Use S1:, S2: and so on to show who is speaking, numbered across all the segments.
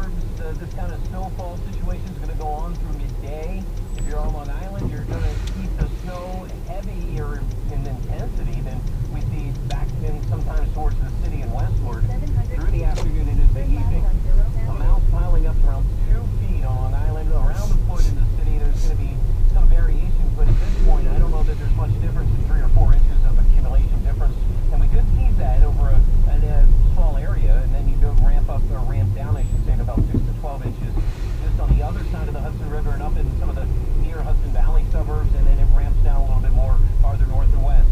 S1: This kind of snowfall situation is going to go on through midday. If you're on Long Island, you're going to keep the snow heavier in intensity than we see back in sometimes towards the city and westward through the afternoon and into the evening. Amounts piling up to around 2 feet on Long Island, around a foot in the city. There's going to be some variations, but at this point, I don't know that there's much difference in 3 or 4 inches of accumulation difference. And we could see that over a small area, and then you go ramp up or ramp down, I should say, to about 6 to 12 inches just on the other side of the Hudson River and up in some of the near Hudson Valley suburbs, and then it ramps down a little bit more farther north and west.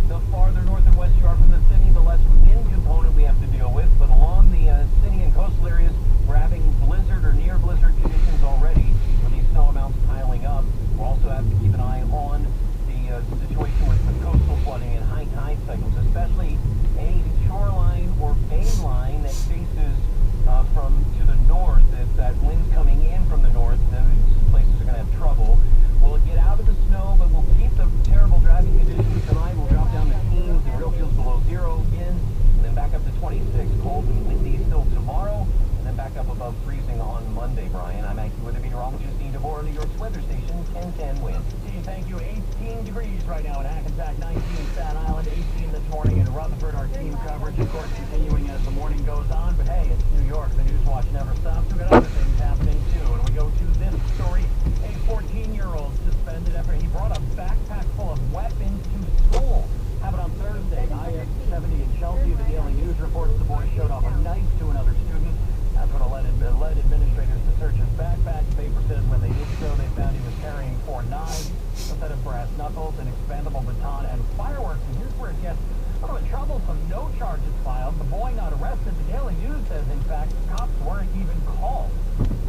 S1: The farther north and west you are from the city, the less wind component we have to deal with, but along the city and coastal areas, we're having blizzard or near blizzard conditions already with these snow amounts piling up. We'll also have to keep an eye on the situation with the coastal flooding and high tide cycles, especially any shoreline or bay line that faces from to the north. If that wind's coming in from the north, those places are going to have trouble. We'll get out of the snow, but we'll keep the terrible driving conditions tonight. We'll drop down to teens and real feels below 0 again, and then back up to 26, cold and windy still tomorrow, and then back up above freezing on Monday, Brian. I'm acting with a meteorologist, Dean DeVore, New York's weather station, 1010 wind.
S2: Dean, thank you. 18 degrees right now in Hackensack, 19 in Staten Island, 18 this morning in Rutherford. Our team coverage, of course, continuing as the morning goes on. But hey, it's New York. The news watch never stops. We've got other things happening too. And we go to this story. A 14-year-old suspended after he brought a backpack full of weapons to school. Happened on Thursday. IS-70 in Chelsea. The Daily News reports the boy showed off a knife to another student. That's what led administrators to search his backpack. The paper says when they did so, they found he was carrying 4 knives, a set of brass knuckles, an expandable baton, and fireworks. And here's where it gets a little bit troublesome. No charges filed. The boy not arrested. The Daily News says, in fact, cops weren't even called.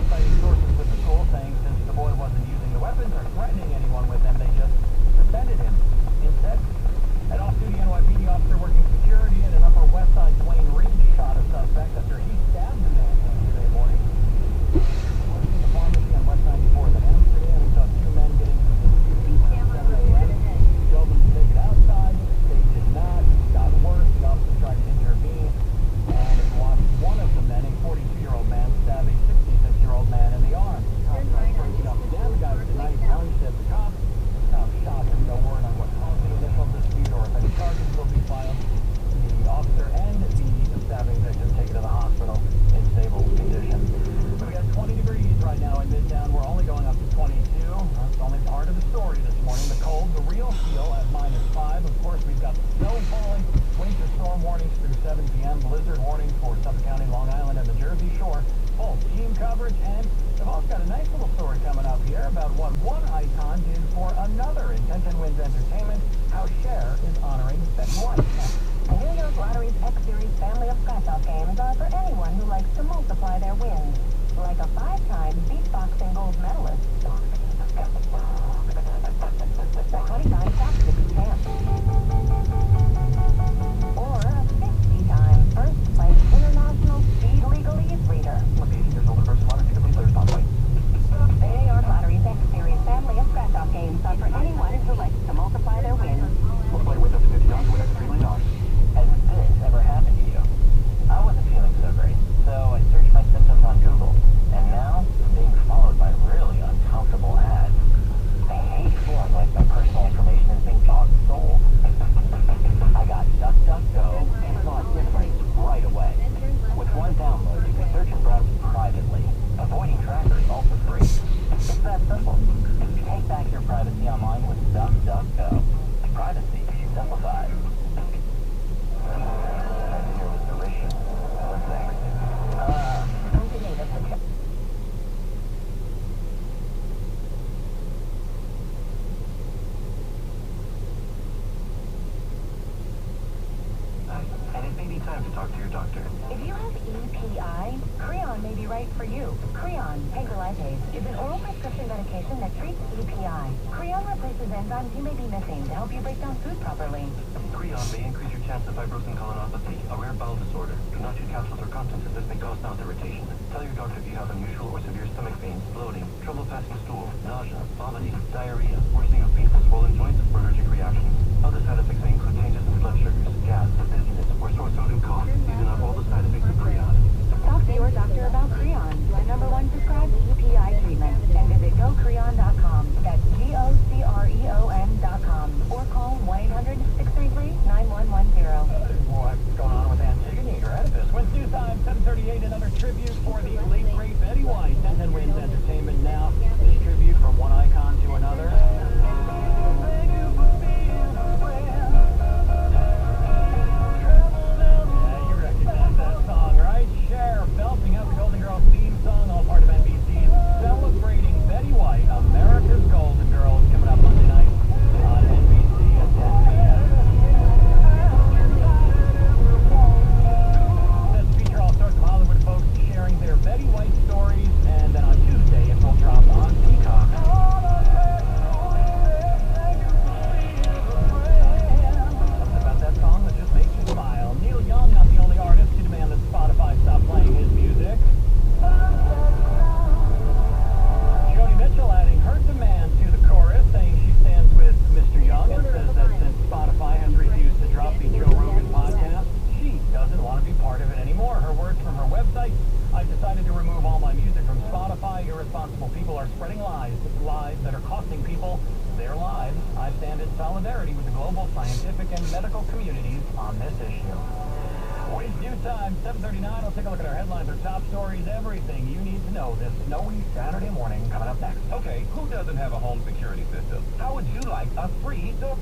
S2: Citing sources with the school saying since the boy wasn't using the weapons or threatening anyone with them, they just suspended him instead. An off-duty NYPD officer working security in an Upper West Side Duane Reade shot a suspect after he stabbed a man yesterday morning. Working the pharmacy on West 94th in Amsterdam, we saw 2 men get into the dispute at 7 a.m. He told them to take it outside. They did not. It got worse. The officer tried to intervene and watched one of the men, a 42-year-old man, stab a 66-year-old man in the arm. The cops tried to break it up again. The guy with the knife lunged at the cops. The cops shot him. No word on what caused the initial dispute or if any charges will be filed. The officer and the stabbing victim taken to the hospital in stable condition. We've got 20 degrees right now in Midtown. We're only going up to 22. That's only part of the story this morning. The cold, the real feel at -5. Of course, we've got snow falling, winter storm warnings through 7 p.m., blizzard warnings for Suffolk County, Long Island, and the Jersey Shore. Full team coverage, and we've also got a nice little story coming up here about what one icon did for another. In 1010 Wins Entertainment, how Cher is honoring Beck White.
S3: The New York Lottery's X-Series family of scratch-off games are for anyone who likes to multiply their wins. Like a 5-time beatboxing gold medalist. A 20-time saxophone champ. Or a 50-time first-place international speed legalese reader.
S1: Look, 18 years old versus lottery ticket players not white.
S3: The New York Lottery's X-Series family of scratch-off games are for anyone who likes to multiply their wins.
S1: Multiply with up to $50 to win up to $3 million. Has this ever happened to you? I wasn't feeling so great, so I searched my symptoms on Google, and now I'm being followed by really uncomfortable ads. I hate feeling like my personal information is being bought and sold. I got DuckDuckGo and saw a difference right away. With one download, you can search and browse privately. Avoiding trackers all for free. It's that simple. Take back your privacy online with DuckDuckGo. Privacy simplified. That dinner was delicious. What's next? And it may be time to talk to your doctor.
S3: If you have EPI, Creon may be right for you. Creon, pancreatase, is an oral prescription medication that treats EPI. Creon replaces enzymes you may be missing to help you break down food properly.
S1: Creon may increase your chance of fibrosing colonopathy, a rare bowel disorder. Do not chew capsules or contents as this may cause mouth irritation. Tell your doctor if you have unusual or severe stomach pains, bloating, trouble passing stool, nausea, vomiting, diarrhea, worsening of painful swollen joints, or allergic reactions. Other side effects may include changes in blood sugars, gas, dizziness, or sore throat and cough. These are not all the side effects of Creon.
S3: Talk to your doctor about Creon.
S2: remove all my music from Spotify. Irresponsible people are spreading lies that are costing people their lives. I stand in solidarity with the global scientific and medical communities on this issue. With due time, 7:39, we'll take a look at our headlines, our top stories, everything you need to know this snowy Saturday morning coming up next.
S4: Okay, who doesn't have a home security system? How would you like a free door?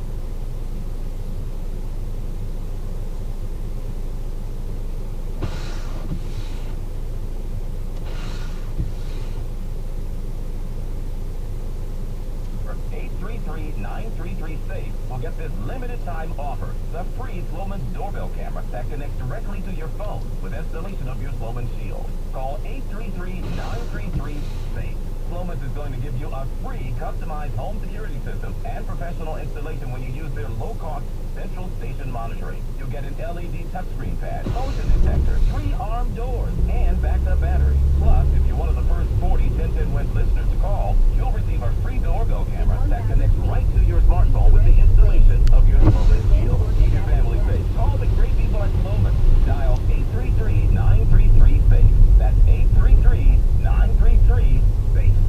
S4: For 833-933-SAFE will get this limited time offer. The free Sloman's doorbell camera that connects directly to your phone with installation of your Sloman Shield. Call 833-933-SAFE. Sloman's is going to give you a free customized home security system and professional installation when you use their low-cost central station monitoring. You'll get an LED touchscreen pad, motion detector, 3 armed doors, and backed-up battery. Plus, if you're one of the first 40 1010 Wins listeners to call, you'll receive a free doorbell camera that connects right to your smartphone with the installation of your Sloman Shield. Keep your family safe. Call the great people at Sloman. Dial 833-933-SAFE. That's 833-933-SAFE.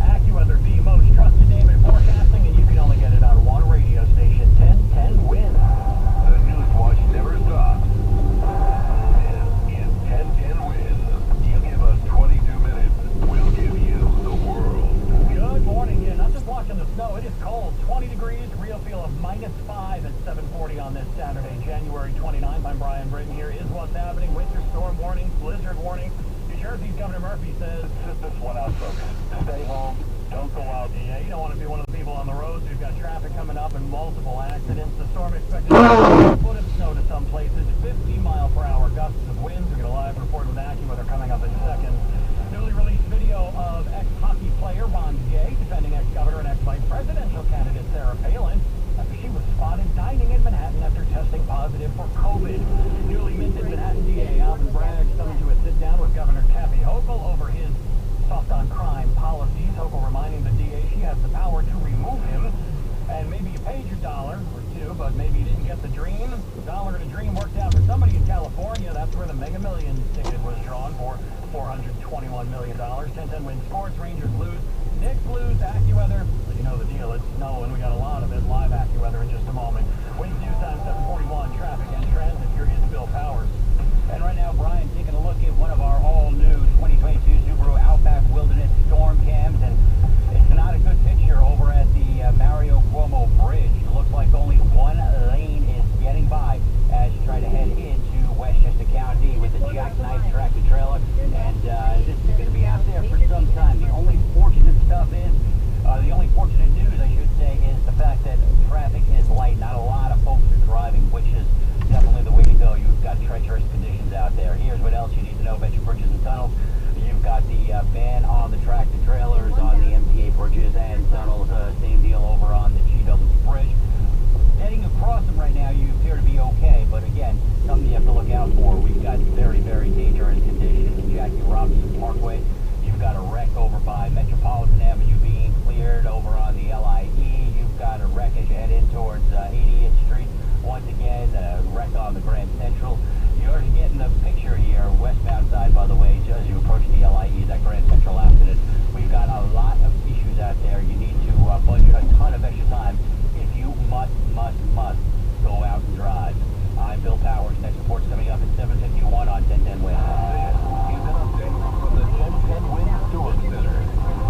S2: AccuWeather, the most trusted name in forecasting, and you can only get it on one radio station, 1010 Wins.
S4: The news watch never stops. This is 1010 Wins. You give us 22 minutes, we'll give you the world.
S2: Good morning. Yeah, not just watching the snow. It is cold. 20 degrees, real feel of -5 at 7:40 on this Saturday, January 29th. I'm Brian Britton. Here is what's happening. Winter storm warning, blizzard warning. New Jersey's Governor Murphy says,
S4: Just this one out, folks. Stay home. Don't go out.
S2: yeah, you don't want to be one of the people on the roads who've got traffic coming up and multiple accidents. The storm expected a foot of snow to some places, 50-mile-per-hour gusts of winds. We're going to live report with AccuWeather coming up in seconds. Newly released video of ex-hockey player Ron Gay defending ex-governor and ex-vice presidential candidate Sarah Palin after she was spotted dining in Manhattan after testing positive for COVID. Newly minted Manhattan DA Alvin Bragg summoned to a sit-down with Governor Kathy Hochul over his soft-on-crime policies. Hochul reminding the DA she has the power to remove him. And maybe you paid your $1 or $2, but maybe you didn't get the dream. $1 and a dream worked out for somebody in California. That's where the Mega Millions ticket was drawn for $421 million. 1010 Wins sports. Rangers lose. Knicks lose. AccuWeather. You know the deal. It's snowing. We got a lot of it. Live AccuWeather in just a moment. Winds due time 7:41. Traffic and transit. Here is Bill Powers.
S5: And right now, Brian, taking a look at one of our all-new 2022 Subaru Outback Wilderness storm cams, and it's not a good picture over at the Mario Cuomo Bridge. It looks like only one lane is getting by as you try to head into Westchester County with the jackknife tractor trailer, and this is going to be out there for some time. The only fortunate stuff is, the only fortunate news, I should say, is the fact that traffic is light. Not a lot of folks are driving, which is definitely the way to go. You've got treacherous conditions out there. Here's what else you need to know about your bridges and tunnels. You've got the ban on the tractor trailers on the MTA bridges and tunnels. Same deal over on the GW Bridge. Heading across them right now, you appear to be okay, but again, something you have to look out for. We've got very, very dangerous conditions in Jackie Robinson Parkway. You've got a wreck over by Metropolitan Avenue being cleared over on the LIE. You've got a wreck as you head in towards 80th Street. Once again, a wreck on the Grand Central. You're already getting the picture here, westbound side, by the way, as you approach the LIE, that Grand Central accident. We've got a lot of issues out there. You need to budget a ton of extra time if you must go out and drive. I'm Bill Powers. Next report's coming up at 7:51 on 1010 Wins.
S4: This is an update from the 1010 Wins Storm Center.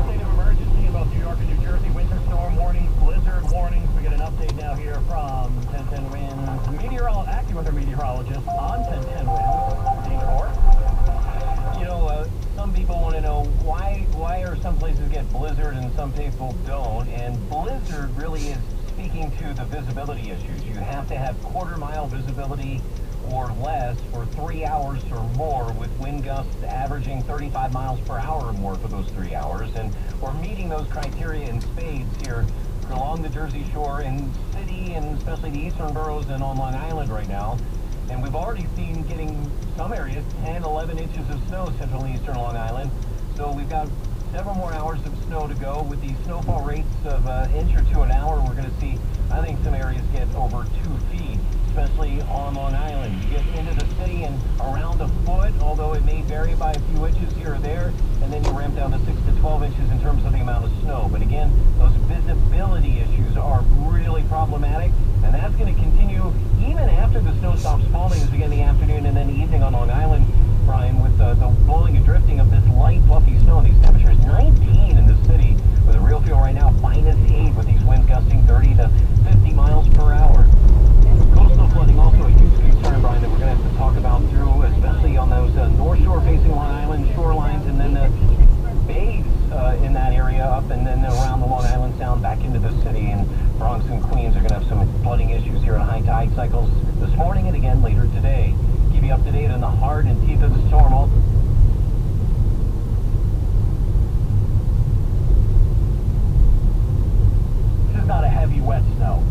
S2: State of emergency in both New York and New Jersey. Winter storm warnings, blizzard warnings. We get an update now here from 1010 Wins AccuWeather meteorologist on 1010 Wins. Dean DeVore.
S1: You know, some people want to know why are some places get blizzard and some people don't, and blizzard really is speaking to the visibility issues. You have to have quarter-mile visibility or less for 3 hours or more, with wind gusts averaging 35 miles per hour or more for those 3 hours, and we're meeting those criteria in spades here along the Jersey Shore and city, and especially the eastern boroughs and on Long Island right now. And we've already seen getting some areas 10, 11 inches of snow central and eastern Long Island. So we've got several more hours of snow to go. With the snowfall rates of an inch or two an hour, we're going to see, I think, some areas get over 2 feet. especially on Long Island. You get into the city and around a foot, although it may vary by a few inches here or there, and then you ramp down to 6 to 12 inches in terms of the amount of snow. But again, those visibility issues are really problematic, and that's going to continue even after the snow stops falling as we get in the afternoon and then evening on Long Island, Brian, with the blowing and drifting of this light, fluffy snow. And these temperatures 19 in the city, with a real feel right now -8, with these winds gusting 30 to 50 miles per hour. Coastal flooding also a huge concern, Brian, that we're going to have to talk about through, especially on those North Shore facing Long Island shorelines, and then the bays in that area up and then around the Long Island Sound back into the city. And Bronx and Queens are going to have some flooding issues here in high tide cycles this morning and again later today. Keep you up to date on the heart and teeth of the storm.
S2: This is not a heavy, wet snow.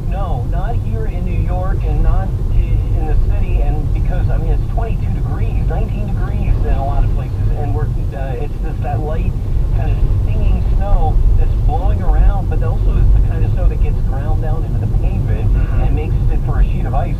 S1: No, not here in New York and not in the city, and because, I mean, it's 22 degrees, 19 degrees in a lot of places, and it's just that light kind of stinging snow that's blowing around, but also is the kind of snow that gets ground down into the pavement and makes it for a sheet of ice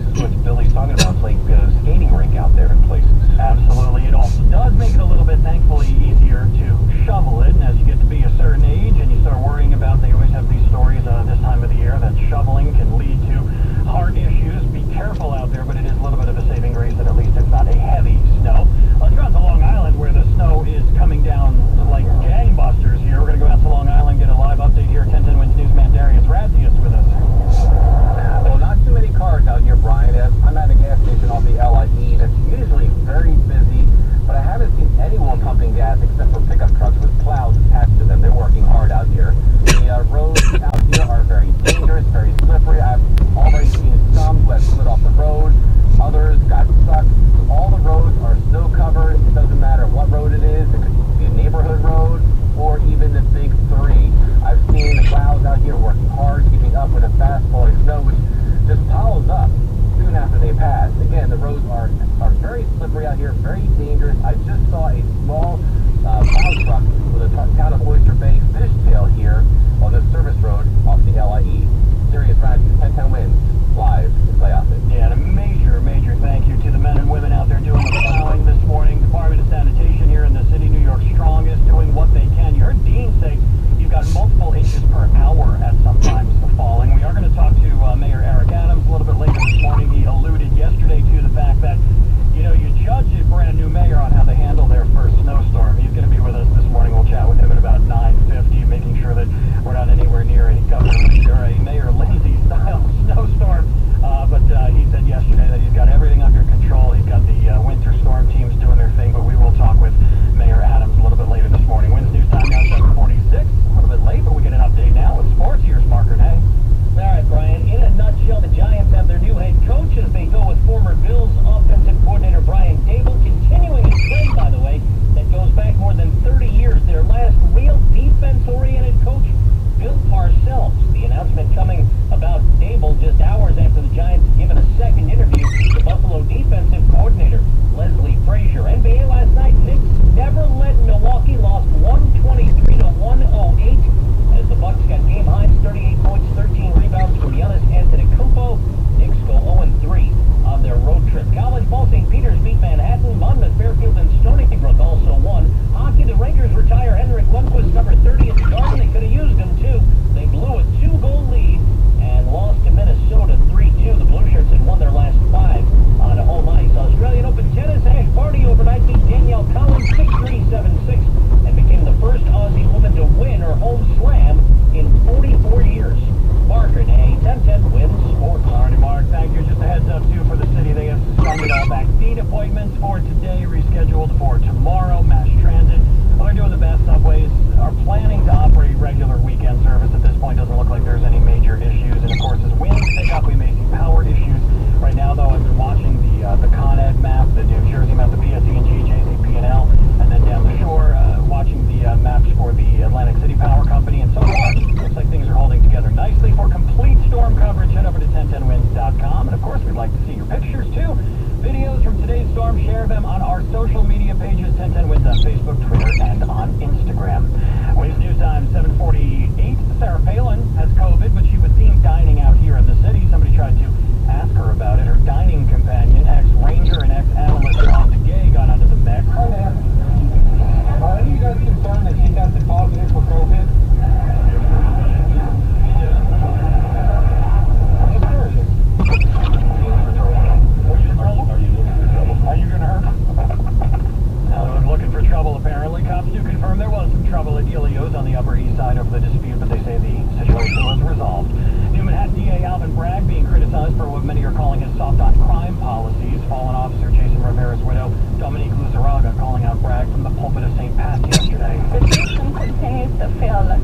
S2: there was some trouble at Elio's on the Upper East Side over the dispute, but they say the situation was resolved. New Manhattan DA Alvin Bragg being criticized for what many are calling his soft-on-crime policies. Fallen officer Jason Rivera's widow, Dominique Luzaraga, calling out Bragg from the pulpit of St. Pat's yesterday.
S3: The system continues to fail us.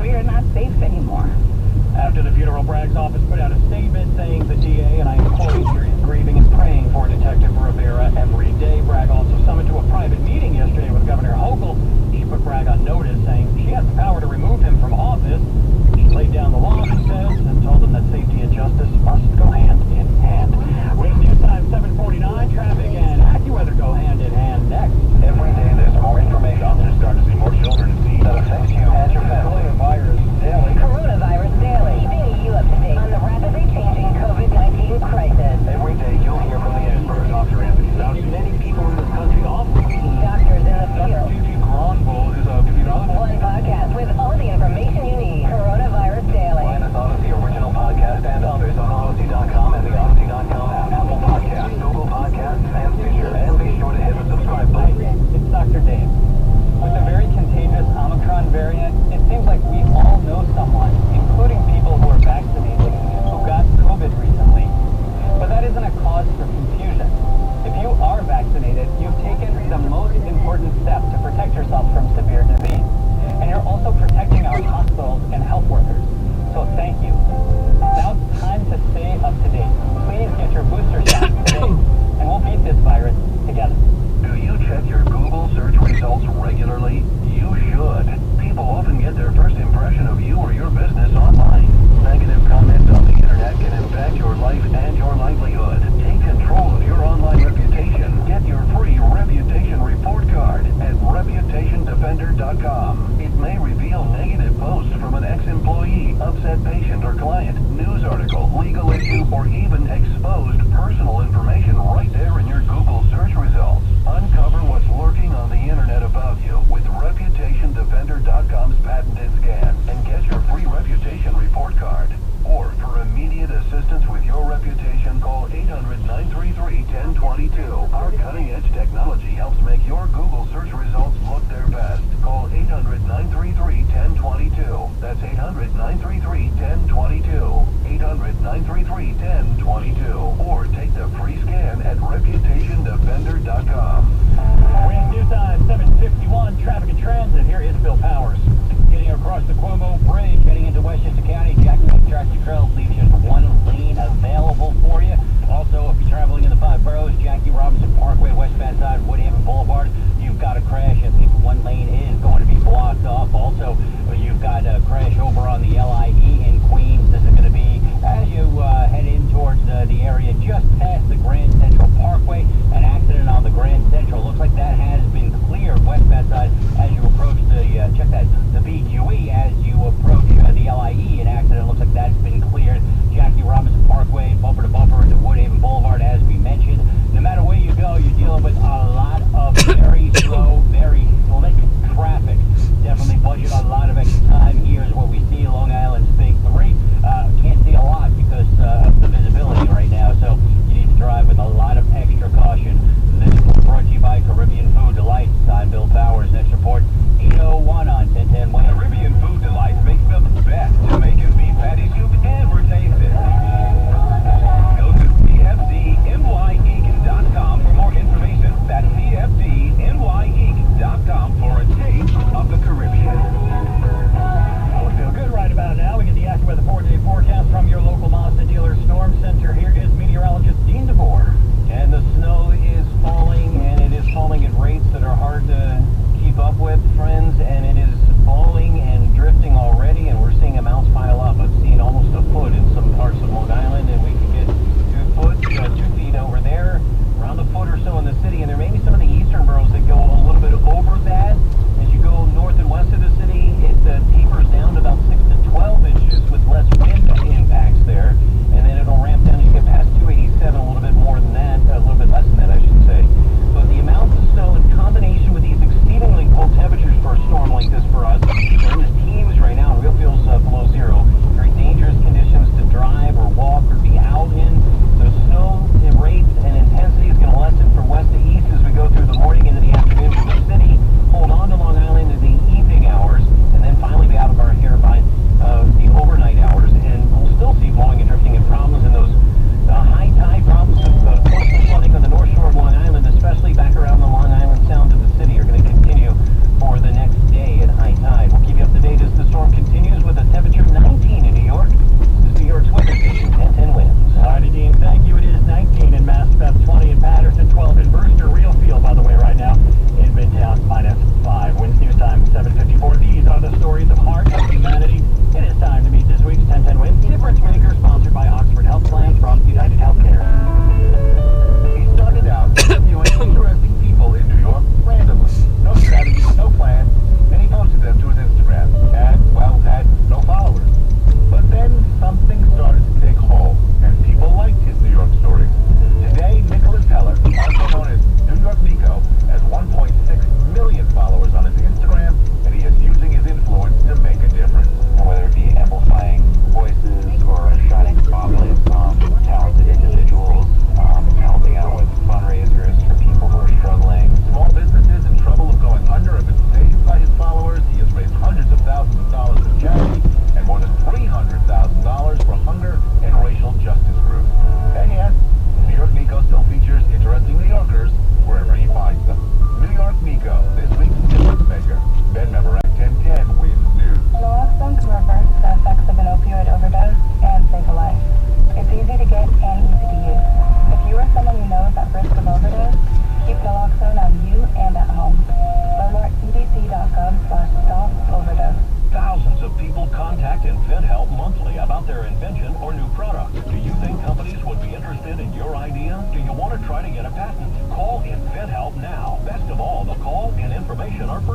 S3: We are not safe anymore.
S2: After the funeral, Bragg's office put out a statement saying the DA, and I am quoting here, is grieving and praying for Detective Rivera every day. Bragg also summoned to a private meeting yesterday with Governor Hochul. She put Bragg on notice, saying she has the power to remove him from office. She laid down the law, she says, and told him that safety and justice must go hand in hand. With news time 7:49, traffic and AccuWeather.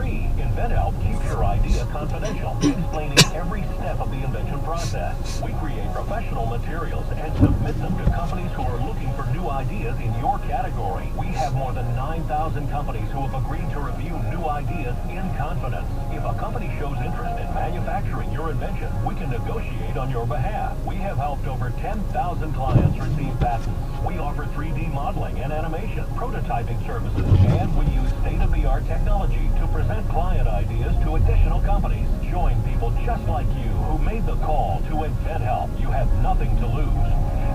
S4: 3, InventHelp keeps your idea confidential, explaining every step of the invention process. We create professional materials and submit them to companies who are looking for new ideas in your category. We have more than 9,000 companies who have agreed to review new ideas in confidence. If a company shows interest in manufacturing your invention, we can negotiate on your behalf. We have helped over 10,000 clients receive patents. We offer 3D modeling and animation, prototyping services, and we use state-of-the-art technology to present client ideas to additional companies. Join people just like you who made the call to InventHelp. You have nothing to lose.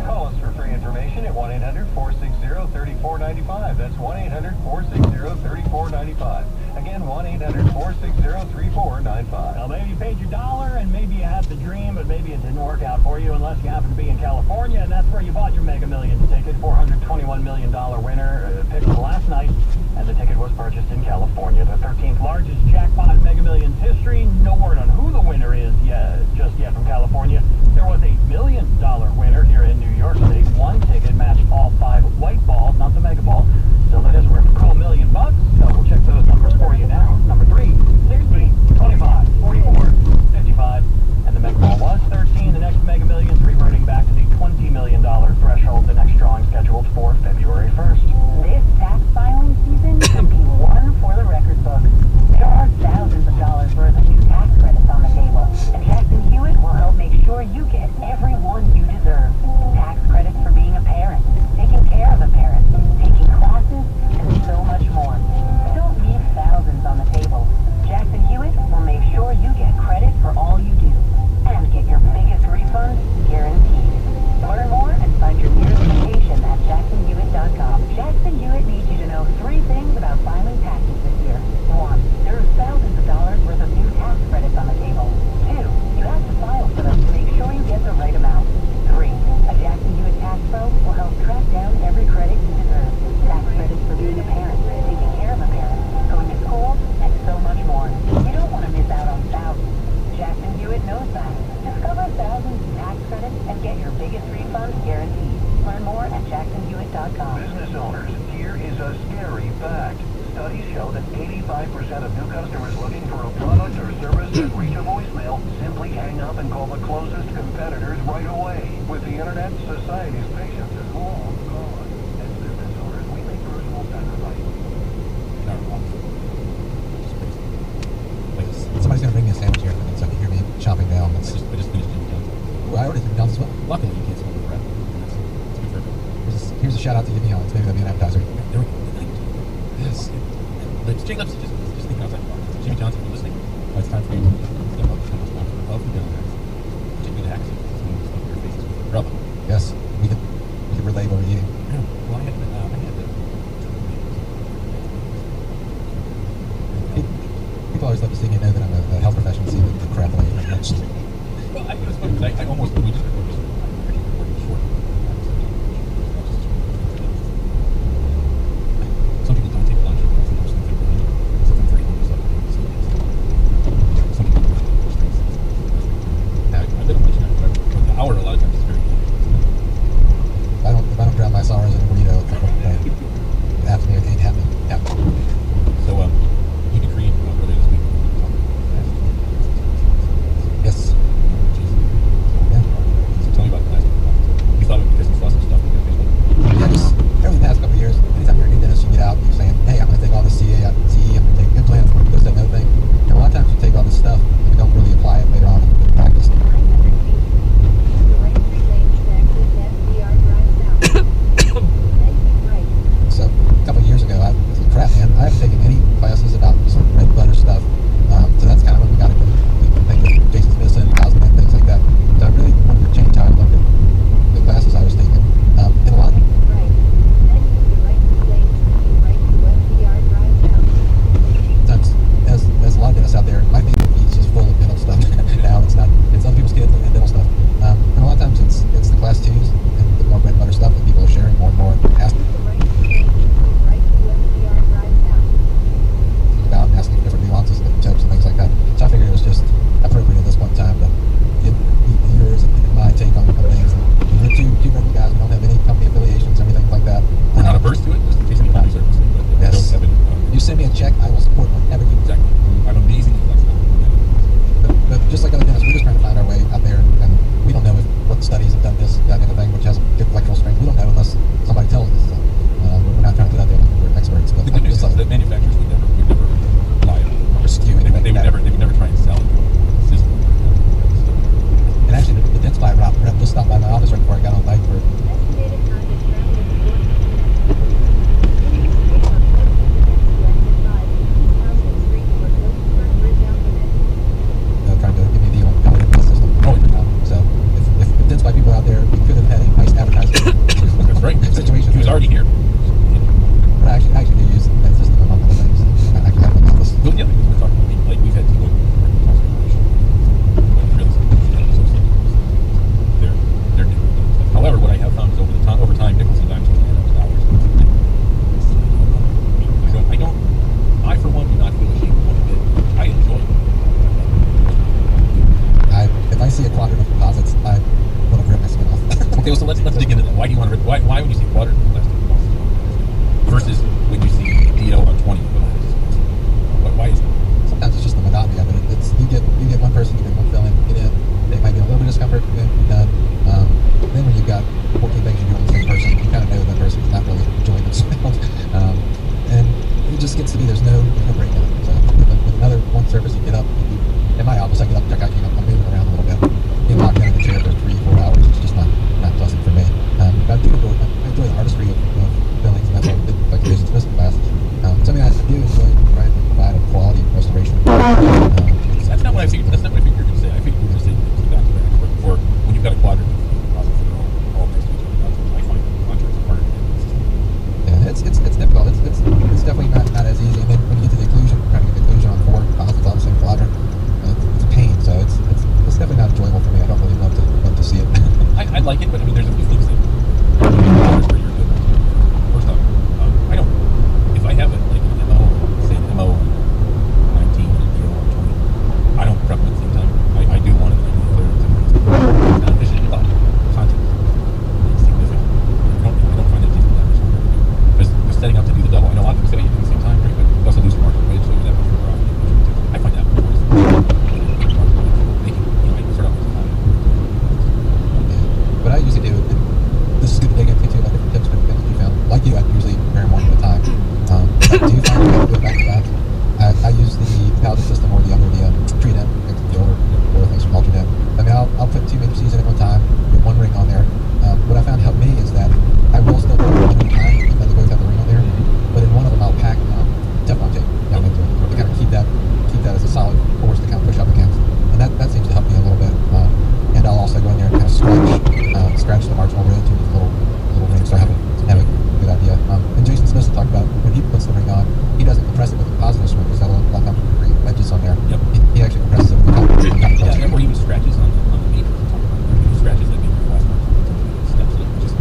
S4: Call us for free information at 1-800-460-3495. That's 1-800-460-3495. Again, 1-800-460-3495.
S2: Now, maybe you paid your dollar, and maybe you had the dream, but maybe it didn't work out for you unless you happen to be in California, and that's where you bought your Mega Millions ticket. $421 million winner picked last night, and the ticket was purchased in California. The 13th largest jackpot in Mega Millions history. No word on who the winner is just yet from California. There was a $1 million winner here in New York City. One ticket matched all 5 white balls, not the Mega Ball. So that is worth a cool $1 million. So we'll check those numbers for you now. Number 3, 16, 25, 44, 55, and the Mega Ball was 13. The next Mega Millions reverting back to the $20 million threshold. The next drawing scheduled for February 1st.
S3: This tax filing season could be one for the record books. There are thousands of dollars worth of new tax credits on the table, and Jackson Hewitt will help make sure you get every one you deserve. Tax credits for being a parent, taking care of a parent, taking classes, and so much more. Don't leave thousands on the table. Jackson Hewitt will make sure you get credit for all you do, and get your biggest refund guaranteed. Learn more and find your nearest location at jacksonhewitt.com. Jackson Hewitt needs you to know 3 things about filing taxes this year. 1, there are thousands of dollars worth of new tax credits on the table. 2, you have to file for them to make sure you get the right amount. 3, a Jackson Hewitt tax pro will help track down every credit you deserve. Tax credits for being a parent, taking care of a parent, going to school, and so much more. You don't want to miss out on thousands. Jackson Hewitt knows that. Discover thousands in tax credits and get your biggest refund guaranteed. Learn more at jacksonhewitt.com.
S4: Business owners, here is a scary fact. Studies show that 85% of new customers looking for a product or service that reach a voicemail simply hang up and call the closest competitors right away. With the internet, society's patience is long gone. As business owners, we make personal sacrifices.
S6: Somebody's gonna bring me a sandwich here, so you can hear me chopping down. I just finished Jimmy John's. Well, I already did McDonald's as well. Luckily, you can't smell the breath. Here's a shout out to Jimmy John's. Maybe that'll be an appetizer. There we go. Yes. Jake Lips, just think outside the box. Jimmy John's, if you're listening, it's time for you to step up and become a sponsor of the Down Hacks. Particularly the hacks of your faces with rub. Yes, we can relay what we're eating. Well, I had people always love to see me know that I'm a health professional, see the crap that I eat at lunch. Well, it was funny because I almost, we just recorded short. Some people don't take lunch. Something for eating yourself. Some people don't. I've been on lunch now, but the hour a lot of times is very good. If I don't drown my sorrows in a burrito, after me, it ain't happening. Yeah. So, you decreed earlier this week. Yes. Yeah. So tell me about the last week. You thought it because you saw some stuff on your Facebook. Yeah, just over the past couple of years, anytime you're a new dentist, you get out and you're saying, hey, I'm going to take all this CE, I'm going to take implants, I'm going to do this, that, and other thing. And a lot of times you take all this stuff and you don't really apply it later on in practice. So, a couple of years ago, I was like, crap, man, I haven't taken any classes about some red butter stuff. So that's kind of when we got into things like Jason Smithson, Cosmo, and things like that. So I really wanted to change how I looked at the classes I was taking. And a lot. Sometimes, as a lot of dentists out there, my favorite piece is full of dental stuff. Now it's not, it's other people's kids and dental stuff. And a lot of times it's the class 2s and the more bread and butter stuff that people are sharing more and more and asking about, asking different nuances and different tips and things like that. So I figured it was just appropriate at this point in time to get yours and my take on things. And we're two regular guys. We don't have any company affiliations or anything like that.
S7: We're not averse to it, just in case any companies are listening, but
S6: yes.
S7: don't have any.
S6: You send me a check, I will support whatever you.
S7: Exactly.
S6: gets to be there's no breakdown. So with another one surface, you get up. In my office, I get up, check out, I'm moving around a little bit. Being locked down in the chair for 3-4 hours, it's just not pleasant for me. But I enjoy the artistry of buildings, and that's why I did like the Jason Smith class. Something I do enjoy trying to provide a quality restoration.
S7: That's not what I figured. That's not what I figured you were going to say. I figured you were going to say back to back, or when you've got a quadrant of process that are all next to each other. I find contracts harder to get consistent.
S6: Yeah, it's difficult. It's definitely not as easy. And then when you get to the occlusion, trying to get the occlusion on 4 positives on the same quadrant, it's a pain. So it's definitely not enjoyable for me. I don't really love to see it.
S7: I like it, but I mean, there's a few things that where you're good. First off, I don't. If I have it like an MO, say an MO 19 and a DO 20, I don't prep them at the same time. I do one and then I do the other. It's not efficient, but content is significant. I don't find it taking that much longer to do. Just setting up to do the double. I know a lot of people say you do the same time, right? But you also lose your margin wage, so you're that much further off. I find that more
S6: What I usually do, this is good to dig into too, about different tips and things that you found. Like you, I usually pair one at a time. But do you find you do it back to back? I use the Paladin system or the Trident, the older things from Ultradent. I mean, I'll put 2 matrices in at one time, with 1 ring on there. What I found helped me is that I will still put 1 at a time, even though they both have the ring on there. But in one of them, I'll pack Teflon tape down into it to kind of keep that as a solid force to kind of push up against. And that seems to help me a little bit. And I'll also go in there and kind of scratch the marginal ridge with little rings. So I have a good idea. And Jason Smith talked about when he puts the ring on, he doesn't compress it with a positive swing because that'll lock up the edges on there.
S7: Yep.
S6: He actually compresses it with the top.
S7: Yeah, or even scratches on the meter. He scratches that meter last month. Steps it. Just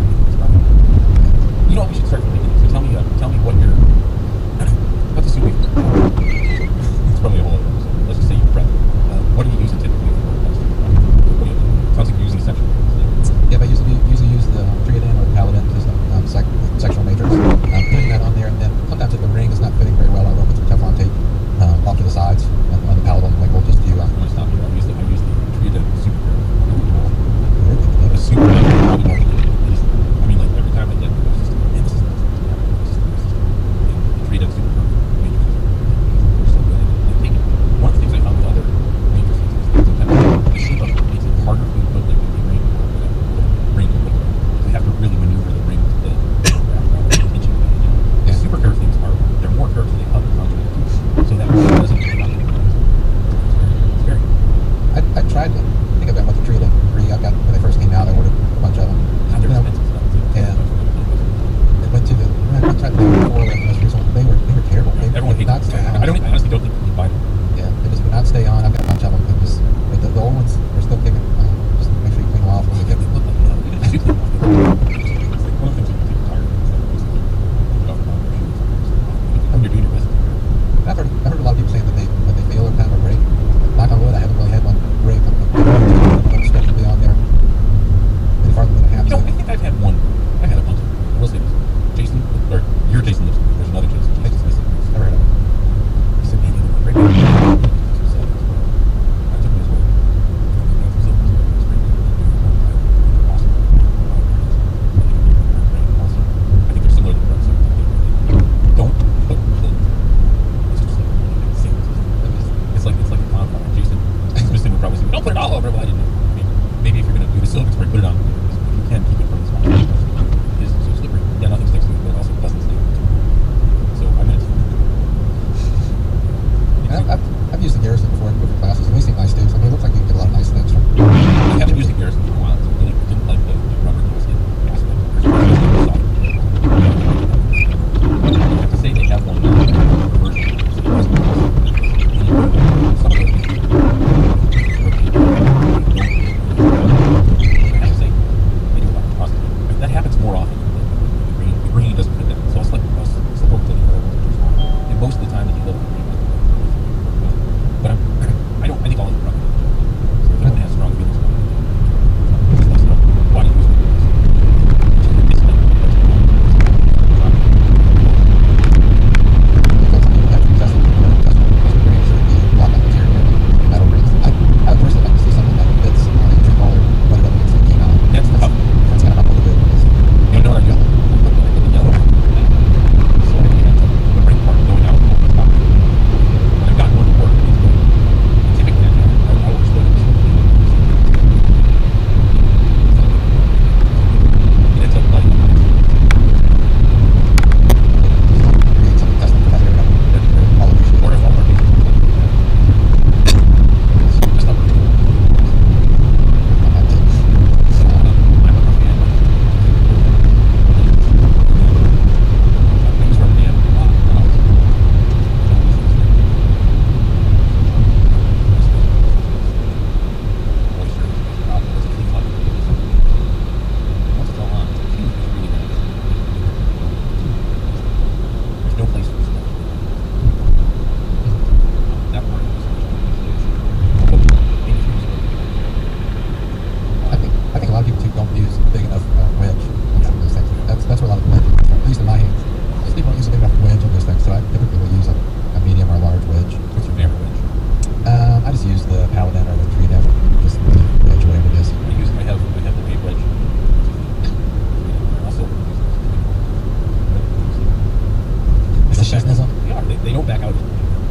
S6: As of,
S7: They are. They don't back out.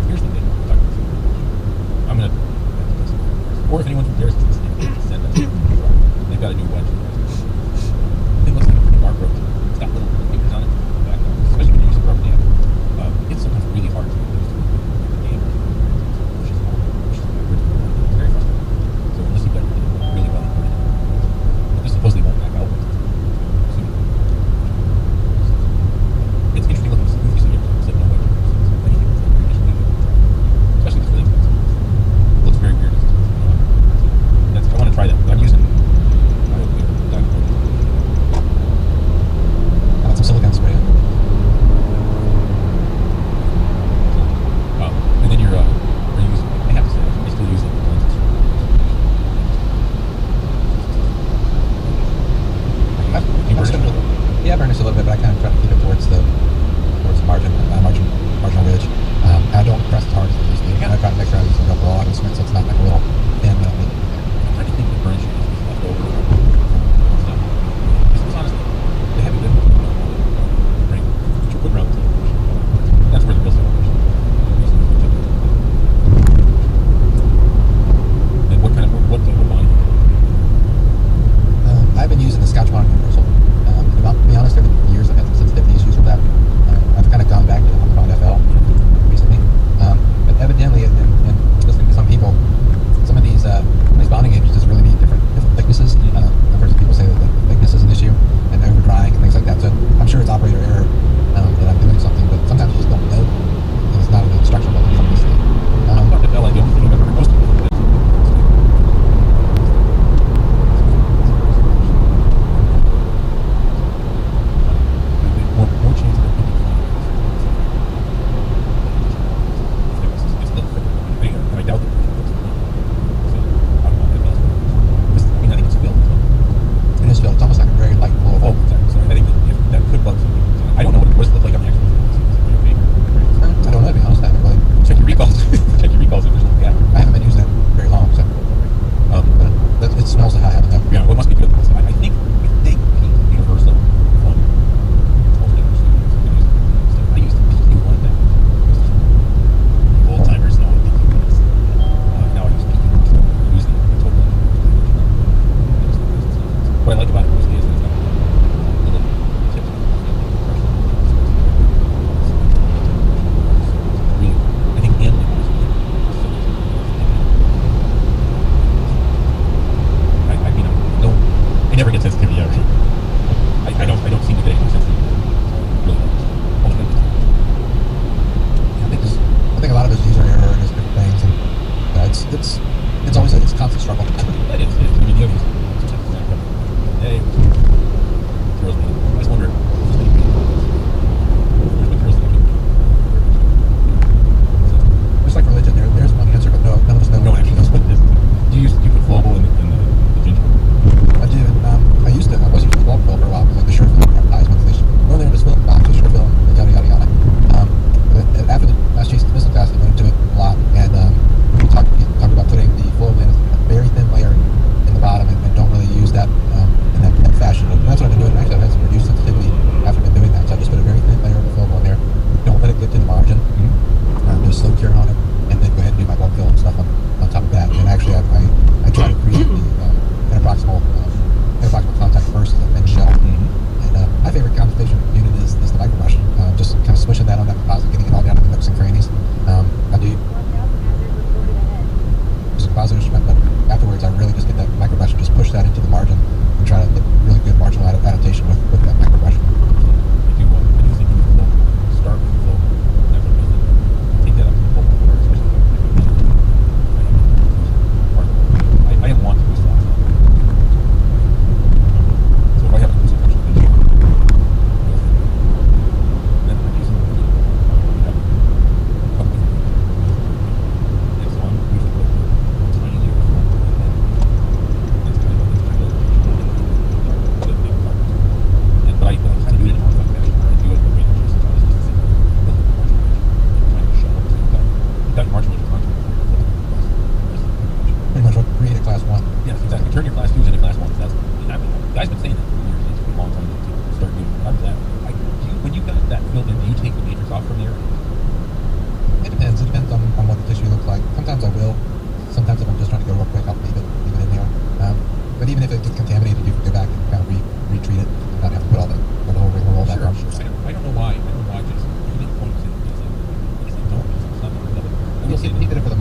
S7: Here's the thing. I'm gonna. Or if anyone from Darius is listening, send us. They've got a new wedge. The thing looks like a pretty dark road. It's got little fingers on it. Back, especially when you use a rubber dam. It's sometimes really hard to get used to the dam. Which is backwards. It's very frustrating. So unless you've got your dam really well implemented, but this supposedly won't back out. It's interesting looking. You see everything. It's like no wedge. Especially this really expensive. It looks very weird. I want to try that. I'm using my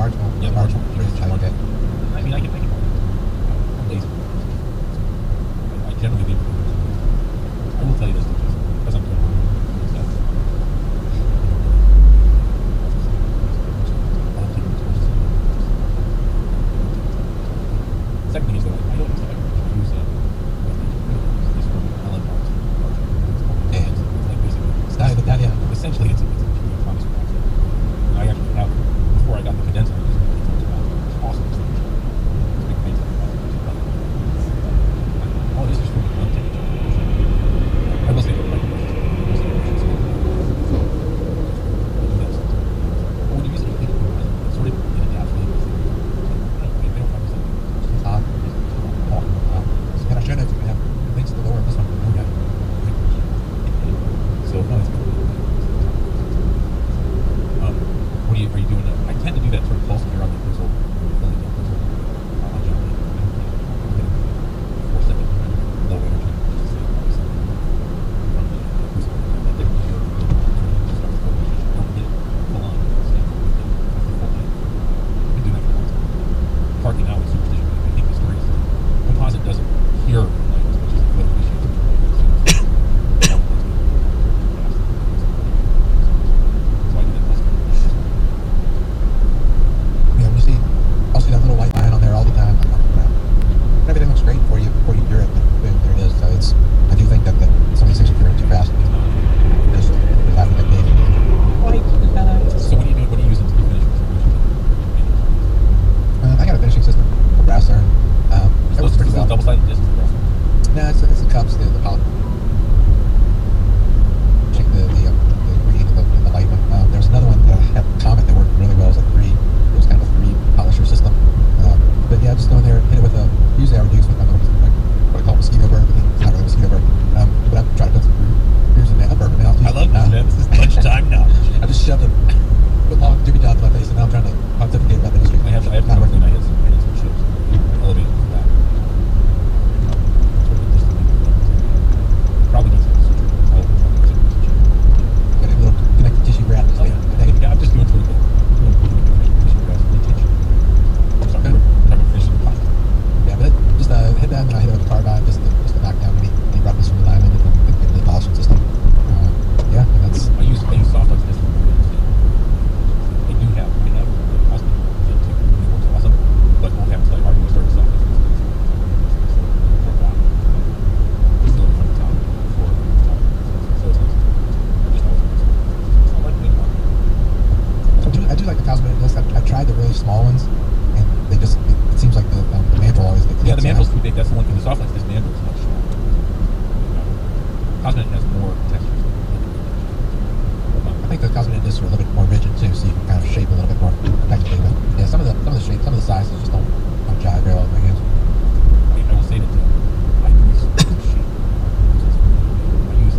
S6: large one.
S7: Yeah, the large one.
S6: Bridge. Okay.
S7: I mean, I can make it. I'm lazy. I generally leave it. I will tell you this because I'm doing it. Second thing is that I don't use it. Essentially, it's a promise. I actually have, before I got the condenser, it's awesome. It's a big fancy. Oh, this is really fun. I will say that when you use it, it sort of adapts really well. And I should have links below on this one. Okay. So, no, it's cool. Are you doing that? I tend to do that sort of pulse here on the console. I'll jump in. 4 second low energy. Parking out with superstition. I think the story is composite doesn't hear like as much as the photo appreciates. I'll see that little white line on there all the time. Everything looks great before you hear it. There it is. So I do think that some of these things are too fast. Just having that data. So what do you do? What do you use it to finish? I got a finishing system for brass iron. That was pretty well. Double-sided disc. No, it's the cups, the poly. Check the green and the light one. There's another one that I had Comet that worked really well. It was like it was kind of a 3 polisher system. But yeah, just go in there, hit it with usually I would use with my little, what I call mosquito burn. It's not really mosquito burn. But I'm trying to put some beers in the bourbon now. I love this, man. This is lunchtime now.
S6: I just shoved a long Jimmy John's in my face, and now I'm trying to pontificate about the history.
S7: I have not working. I hit some chips. Elevated for that. Probably needs some suture.
S6: Got a little connective tissue wrap.
S7: Oh, yeah. I'm just doing sort of tissue wrap. Yeah, but just hit that and I hit it with the carbide just to knock down any roughness from the diamond and the polishing system. Yeah, and that's. I use soft like this. We have Osmo too. It works awesome, but we'll have to start hard when we start soft. Still from the top, before the top. So it's just not like me. I do like the cosmetic discs. I tried the really small ones, and they just it seems like the mandrel always gets. Yeah, the mandrel's too big. That's the one thing. The soft this mandrel is much smaller. Cosmetic has more textures. I think the cosmetic discs are a little bit more rigid too, so you can kind of shape a little bit more effectively. But yeah, some of the shapes, some of the sizes just don't jive very well with my hands. I will say that I use shape. I use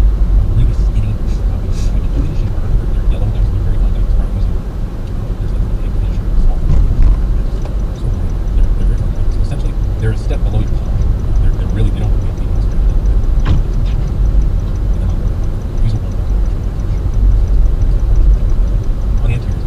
S7: really skinny. I can finish it. They're yellow. They're very fun. I start using. There's like a big finisher and small. So they're very fun. So essentially, they're a step below your palm. They're really they don't get the use one. On the interior.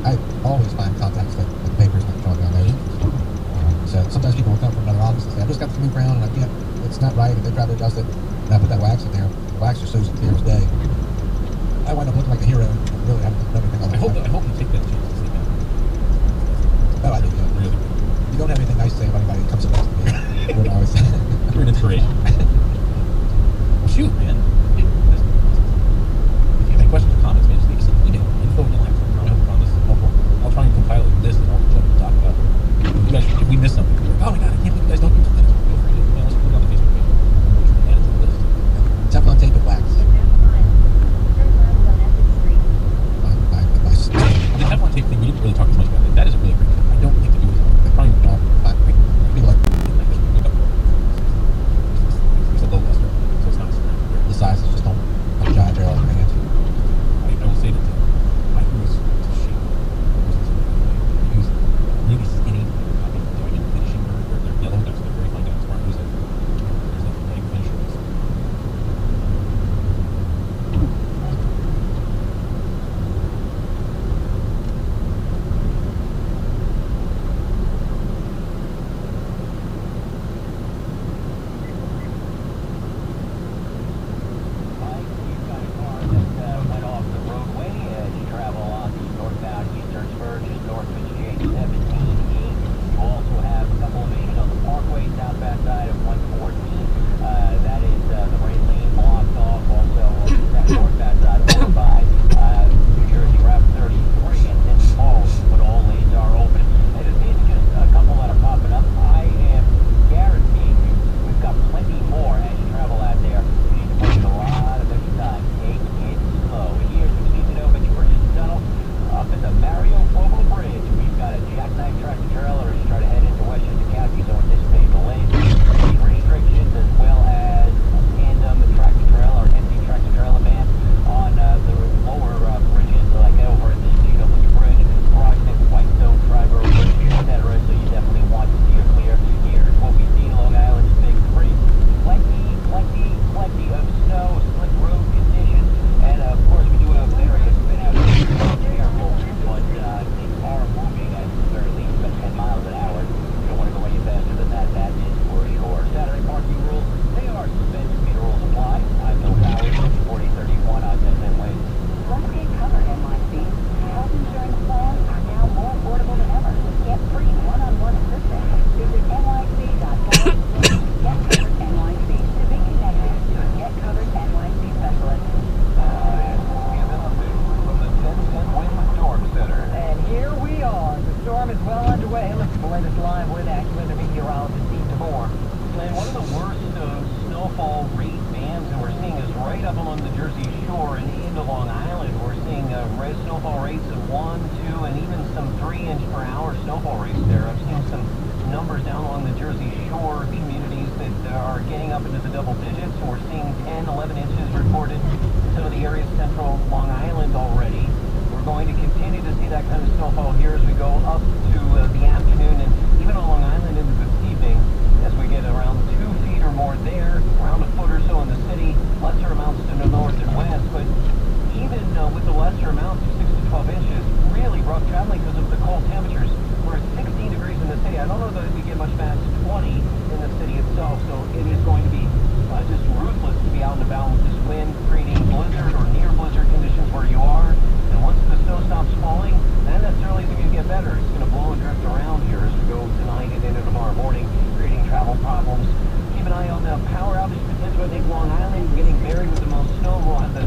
S6: I always find contacts that the paper's not showing on those. So sometimes people will come from another office and say, I just got this new crown and I can't, it's not right, and they try to adjust it, and I put that wax in there. The wax just shows it clear as day. I wind up looking like a hero and really haven't done anything on
S7: I hope you take that chance to see that.
S6: Oh, I do, yeah.
S7: Really.
S6: If you don't have anything nice to say about anybody that comes up next to me, I would always say.
S7: You're an inspiration. Well, shoot, man. If you have any questions or comments, man, just leave us an email. Info@NYC.com. This is helpful. I'll try and compile a list of all the stuff we talk about. If we miss something, we're like, oh my god, I can't believe you guys don't use this. Feel free to email us, put it on the Facebook page. We'll add it to the list.
S6: Teflon tape and wax. The
S7: Teflon tape thing, we didn't really talk as much about it. That is a really great thing. I don't think to do it. I probably would not. Maybe like it's a low luster, so it's not the size is just on a giant barrel of hands. I will say that my crew is to shape. They use really skinny diamond finishing. They're yellow guys. They're very fine guys. There's like egg finishers.
S1: Snowfall rates of 1, 2, and even some 3-inch per hour snowfall rates there. I've seen some numbers down along the Jersey Shore communities that are getting up into the double digits. We're seeing 10, 11 inches reported in some of the areas central Long Island already. We're going to continue to see that kind of snowfall here as we go up to the afternoon and even on Long Island into this evening as we get around 2 feet or more there, around a foot or so in the city, lesser amounts to the north and west, but even with the lesser amounts of 6 to 12 inches, really rough traveling because of the cold temperatures. We're at 16 degrees in the city. I don't know that we get much past 20 in the city itself, so it is going to be just ruthless to be out and about with this wind, creating blizzard or near blizzard conditions where you are. And once the snow stops falling, not necessarily is it going to get better. It's going to blow and drift around here as we go tonight and into tomorrow morning, creating travel problems. Keep an eye on the power outage potential. I think Long Island getting buried with the most snow will have the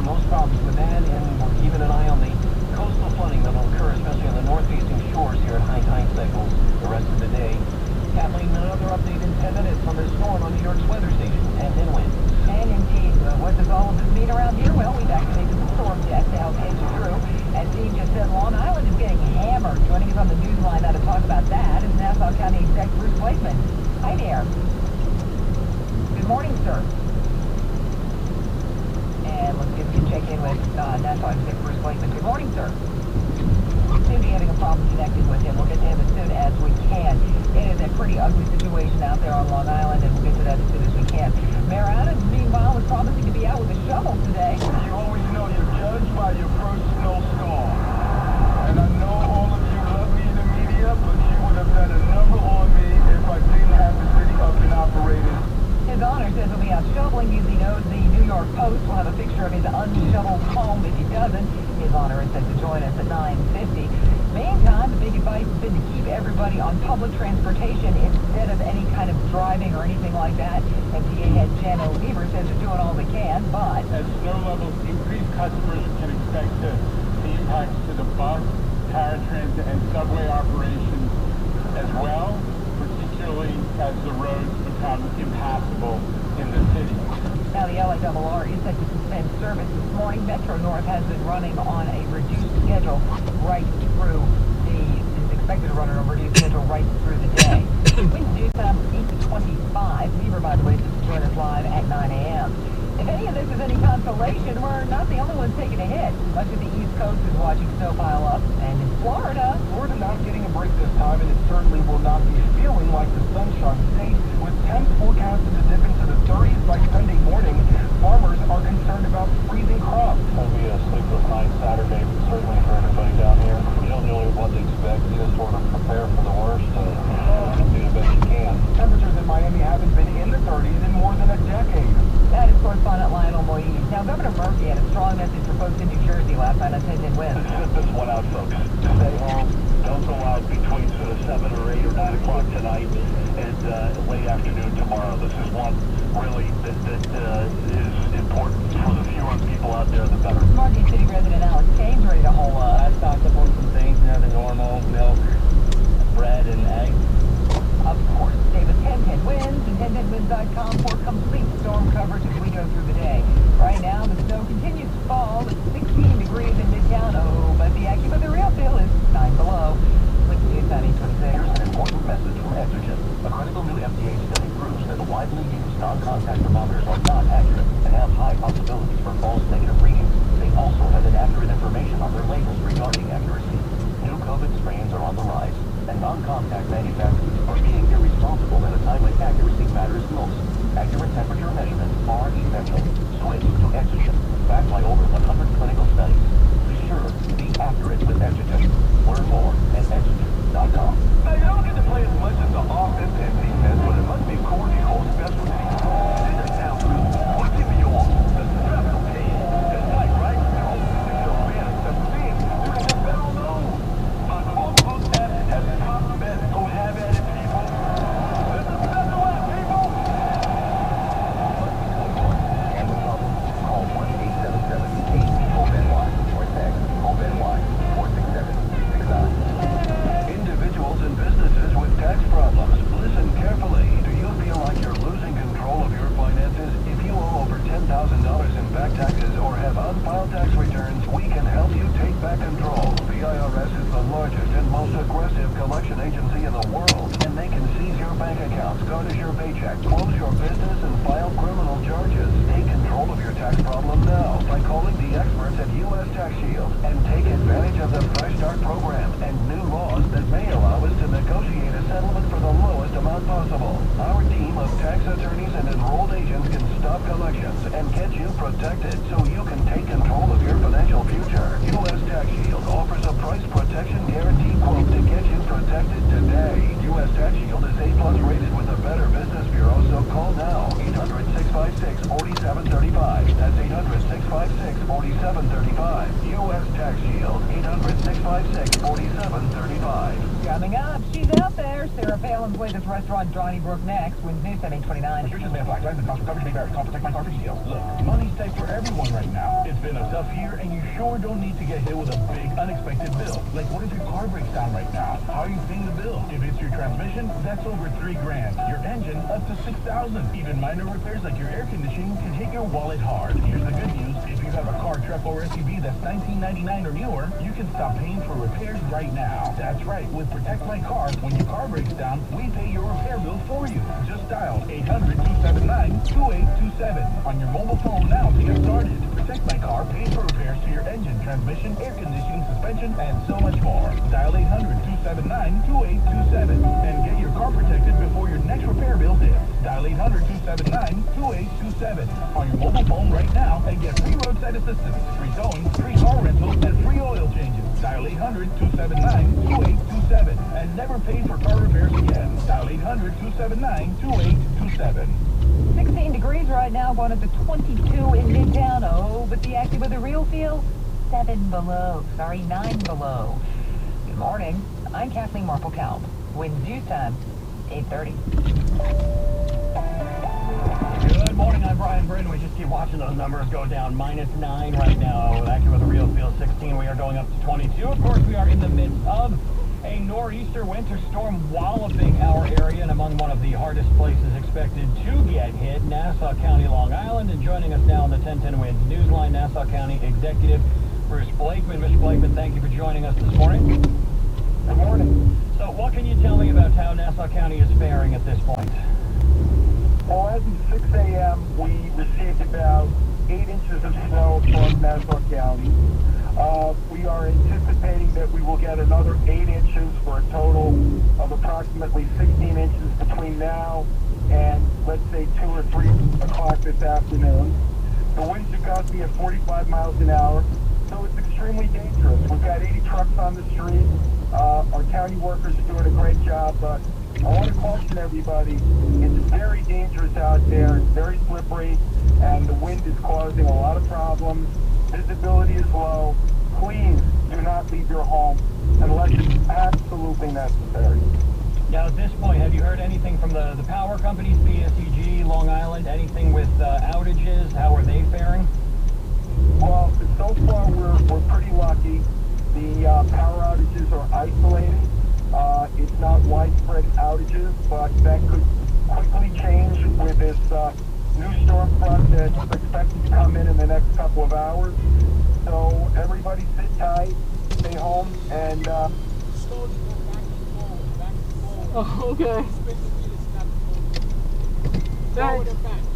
S1: most problems with that, and we're keeping an eye on the coastal flooding that will occur, especially on the northeastern shores here at high tide cycles the rest of the day. Kathleen, another update in 10 minutes on the storm on New York's weather station, and then wind.
S3: And indeed, what does all of this mean around here? Well, we've activated the storm deck to help get you through. As Steve just said, Long Island is getting hammered. Joining us on the news line now to talk about that is Nassau County Exec Bruce Wakeman. Hi there. Good morning, sir. And let's see if we can check in with Nassau Exec Bruce Wakeman. Good morning, sir. Seem to be having a problem connecting with him. We'll get to him as soon as we can. It is a pretty ugly situation out there on Long Island, and we'll get to that as soon as we can. Mayor Adams, meanwhile, is promising to be out with a shovel today.
S8: You always know you're judged by your first snowstorm. And I advice has been to keep everybody on public transportation instead of any kind of driving or anything like that. MTA head Jen O'Lever says they're doing all they can, but
S9: as snow levels increase, customers can expect to see impacts to the bus, paratransit, and subway operations as well, particularly as the roads become impassable in the city.
S8: Now the LIRR is set to suspend service this morning. Metro North has been running on a reduced schedule right through is expected to run on a reduced schedule right through the day. Winds due south 8 to 25. Lever, by the way, just join us live at 9 a.m. If any of this is any consolation, we're not the only ones taking a hit. Much of the East Coast is watching snow pile up. And in Florida
S1: Not getting a break this time, and it certainly will not be feeling like the Sunshine State. With temps forecasted to dip into the 30s by Sunday morning, farmers are concerned about freezing crops.
S2: It's going to be a sleepless night Saturday, certainly for everybody down here. You don't know what to expect. You just sort of prepare for the worst and do the best you can.
S1: Temperatures in Miami haven't been in the 30s in more than a decade.
S8: That is correspondent Lionel Moise. Now, Governor Murphy had a strong message for folks in New Jersey last night on 10-10 Wins.
S2: This one out, folks. Stay home. Don't go out between sort of 7 or 8 or 9 o'clock tonight and late afternoon tomorrow. This is one really that is important. For the fewer people out there, the better.
S8: Margate City resident Alex Kane's ready to hole up.
S5: I stocked up on some things, the normal milk, bread, and eggs.
S8: Of course, stay with 10-10 Winds and 1010winds.com for complete storm coverage as we go through the day. Right now, the snow continues to fall. It's 16 degrees in Midtown. Oh, but the AccuWeather real feel is 9 below. With news on 826.
S4: Here's an important message from Exogen. A critical new FDA study proves that the widely used non-contact thermometers are not accurate and have high possibilities for false negative readings. They also have inaccurate information on their labels regarding accuracy. New COVID strains are on the rise, and non-contact manufacturers are being irresponsible at a time when accuracy matters most. Accurate temperature measurements are essential. Switch to Exogen, backed by over 100 clinical studies. Be sure to be accurate with Exogen. Learn more at Exogen.com.
S2: Now, you don't get to play as much as the offense and defense, but it must be cordial specialty. This is now true. We're keeping you on the special team. It's night, right? If you're a fan of special teams, you can just bet on those. My Football app has top bet. Go have at it, people. This is special app, people.
S4: And the problem? Call 1-877-8-HOPE-NY or text HOPE-NY 467-69.
S2: Individuals and businesses with tax problems, listen carefully. Do you feel like you're losing control of your finances? If you owe over $10,000 in back taxes or have unfiled tax returns, we can help you take back control. The IRS is the largest and most aggressive collection agency in the world, and they can seize your bank accounts, garnish your paycheck, close your business, and file criminal charges. Take control of your tax problem now by calling the experts at U.S. Tax Shield and take advantage of the Fresh Start program and new laws that may allow us to negotiate a settlement for the lowest amount possible. Our team of tax attorneys and enrolled agents can stop collections and get you protected so you can take control of your financial future. U.S. Tax Shield offers a price protection guarantee quote to get you protected today. U.S. Tax Shield is A+ rated with the Better Business Bureau, so call now. 800-656-4735. That's 800-656-4735. U.S. Tax Shield. 800-656-4735.
S8: Coming up, she's out there. Sarah Palin's latest restaurant, Donnybrook, next. Wins News at 829.
S4: Here's just black lens and cost coverage may vary. Call Protect My Car for details.
S2: Look, money's tight for everyone right now. It's been a tough year, and you sure don't need to get hit with a big, unexpected bill. Like, what if your car breaks down right now? How are you paying the bill? If it's your transmission, that's over $3 grand. Your engine, up to $6,000. Even minor repairs like your air conditioning can hit your wallet hard. Here's the good news. If you have a car, truck, or SUV that's $19.99 or newer, you can stop paying for repairs right now. That's right. With Protect My Car, when your car breaks down, we pay your repair bill for you. Just dial 800-279-2827 on your mobile phone now to get started. Protect My Car pays for repairs to your engine, transmission, air conditioning, suspension, and so much more. Dial 800-279-2827 and get your car protected before your next repair bill hits. Dial 800-279-2827 on your mobile phone right now and get free roadside assistance, free towing, free car rental, and free oil changes. Dial 800-279-2827 and never pay for car repairs again. Dial 800-279-2827.
S8: 16 degrees right now, going up to 22 in Midtown. Oh, but the AccuWeather real feel, 7 below. Sorry, 9 below. Good morning. I'm Kathleen Marple-Count. Wind due time, 8:30.
S2: Good morning, I'm Brian Britton. We just keep watching those numbers go down. -9 right now. Actually, with a real feel 16, we are going up to 22. Of course, we are in the midst of a nor'easter winter storm walloping our area and among one of the hardest places expected to get hit, Nassau County, Long Island. And joining us now on the 1010 Winds Newsline, Nassau County Executive Bruce Blakeman. Mr. Blakeman, thank you for joining us this morning.
S9: Good morning.
S2: So what can you tell me about how Nassau County is faring at this point?
S9: Well, as of 6 a.m., we received about 8 inches of snow across Nassau County. We are anticipating that we will get another 8 inches for a total of approximately 16 inches between now and, let's say, 2 or 3 o'clock this afternoon. The winds are gusting at 45 miles an hour, so it's extremely dangerous. We've got 80 trucks on the street. Our county workers are doing a great job, but I want to caution everybody, it's very dangerous out there, it's very slippery, and the wind is causing a lot of problems. Visibility is low. Please do not leave your home unless it's absolutely necessary.
S2: Now, at this point, have you heard anything from the power companies, PSEG, Long Island, anything with outages? How are they faring?
S9: Well, so far we're pretty lucky. The power outages are isolated. It's not widespread outages, but that could quickly change with this new storm front that's expected to come in the next couple of hours. So everybody sit tight, stay home, and
S10: Oh, okay.
S9: forward and back.